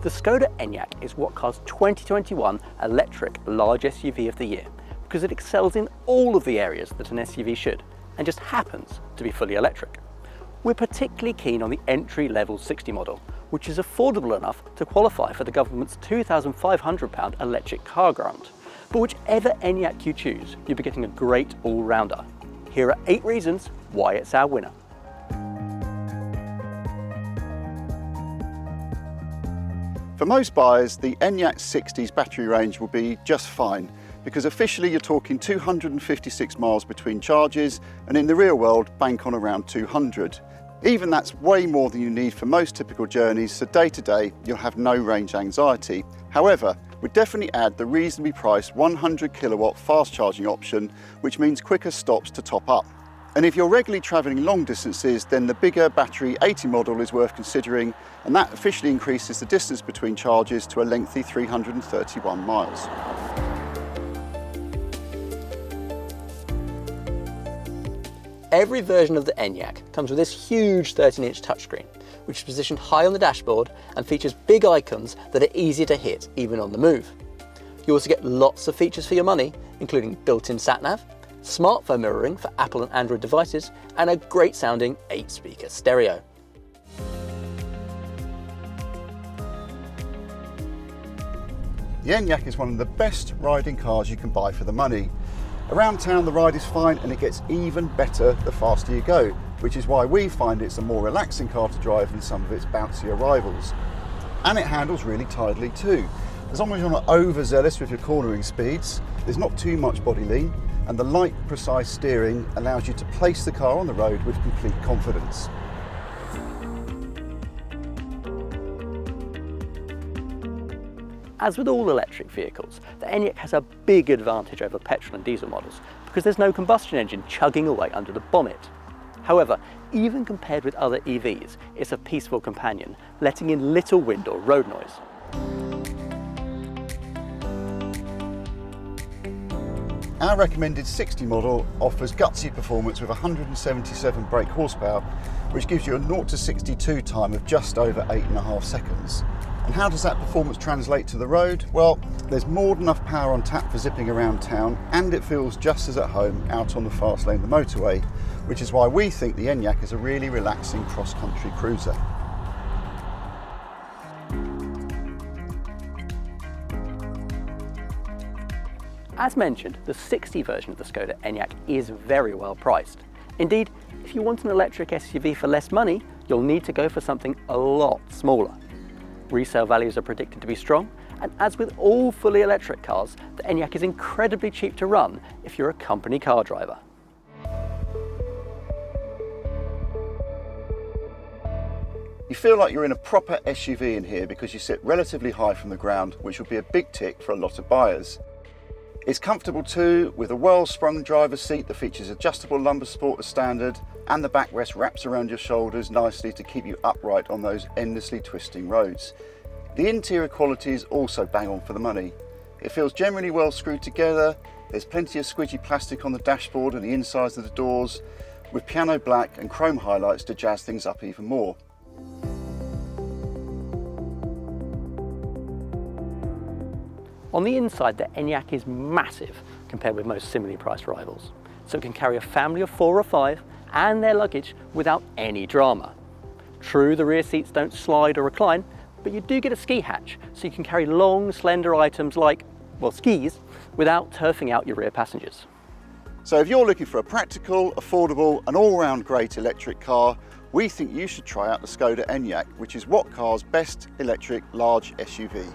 The Škoda Enyaq is WHATCAR's 2021 electric large SUV of the year because it excels in all of the areas that an SUV should and just happens to be fully electric. We're particularly keen on the entry-level 60 model, which is affordable enough to qualify for the government's £2,500 electric car grant. But whichever Enyaq you choose, you'll be getting a great all-rounder. Here are 8 reasons why it's our winner. For most buyers, the Enyaq 60's battery range will be just fine, because officially you're talking 256 miles between charges, and in the real world, bank on around 200. Even that's way more than you need for most typical journeys, so day to day, you'll have no range anxiety. However, we'd definitely add the reasonably priced 100 kilowatt fast charging option, which means quicker stops to top up. And if you're regularly travelling long distances, then the bigger battery 80 model is worth considering, and that officially increases the distance between charges to a lengthy 331 miles. Every version of the Enyaq comes with this huge 13-inch touchscreen, which is positioned high on the dashboard and features big icons that are easy to hit even on the move. You also get lots of features for your money, including built-in sat-nav, smartphone mirroring for Apple and Android devices, and a great sounding 8-speaker stereo. The Enyaq is one of the best riding cars you can buy for the money. Around town the ride is fine, and it gets even better the faster you go, which is why we find it's a more relaxing car to drive than some of its bouncier rivals. And it handles really tidily too. As long as you're not overzealous with your cornering speeds, there's not too much body lean, and the light, precise steering allows you to place the car on the road with complete confidence. As with all electric vehicles, the Enyaq has a big advantage over petrol and diesel models because there's no combustion engine chugging away under the bonnet. However, even compared with other EVs, it's a peaceful companion, letting in little wind or road noise. Our recommended 60 model offers gutsy performance with 177 brake horsepower, which gives you a 0 to 62 time of just over 8.5 seconds. And how does that performance translate to the road? Well, there's more than enough power on tap for zipping around town, and it feels just as at home out on the fast lane of the motorway, which is why we think the Enyaq is a really relaxing cross-country cruiser. As mentioned, the 60 version of the Škoda Enyaq is very well priced. Indeed, if you want an electric SUV for less money, you'll need to go for something a lot smaller. Resale values are predicted to be strong, and as with all fully electric cars, the Enyaq is incredibly cheap to run if you're a company car driver. You feel like you're in a proper SUV in here because you sit relatively high from the ground, which will be a big tick for a lot of buyers. It's comfortable too, with a well-sprung driver's seat that features adjustable lumbar support as standard, and the backrest wraps around your shoulders nicely to keep you upright on those endlessly twisting roads. The interior quality is also bang on for the money. It feels generally well screwed together, there's plenty of squidgy plastic on the dashboard and the insides of the doors, with piano black and chrome highlights to jazz things up even more. On the inside, the Enyaq is massive compared with most similarly priced rivals, so it can carry a family of 4 or 5 and their luggage without any drama. True, the rear seats don't slide or recline, but you do get a ski hatch, so you can carry long, slender items like, well, skis, without turfing out your rear passengers. So if you're looking for a practical, affordable and all-round great electric car, we think you should try out the Škoda Enyaq, which is WHATCAR's best electric large SUV.